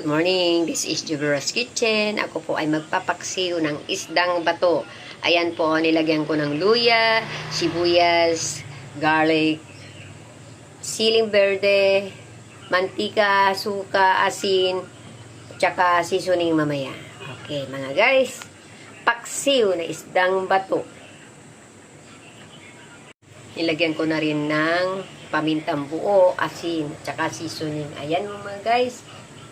morning, this is Juberos Kitchen. Ako po ay magpapaksiw ng isdang bato. Ayan po, nilagyan ko ng luya, sibuyas, garlic, siling verde, mantika, suka, asin, tsaka seasoning mamaya. Okay, mga guys, paksiw na isdang bato. Nilagyan ko na rin ng pamintang buo, asin, tsaka seasoning. Ayan mga guys.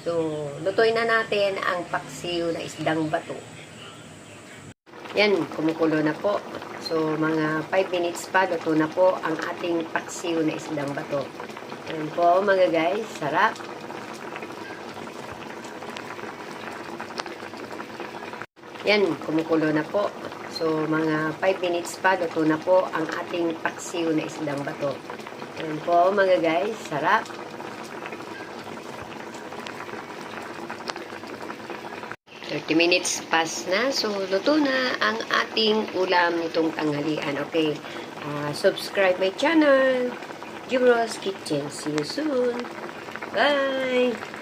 So, lutuin na natin ang paksiw na isdang bato. Yan, kumukulo na po. So, mga 5 minutes pa, luto na po ang ating paksiw na isdang bato. Yan po mga guys, sarap. Yan, kumukulo na po. So, mga 5 minutes pa, luto na po ang ating paksiw na isdang bato. Yan po mga guys, sarap. 30 minutes pass na. So, luto na ang ating ulam nitong tanghalian. Okay. Subscribe my channel. Juberos Kitchen. See you soon. Bye!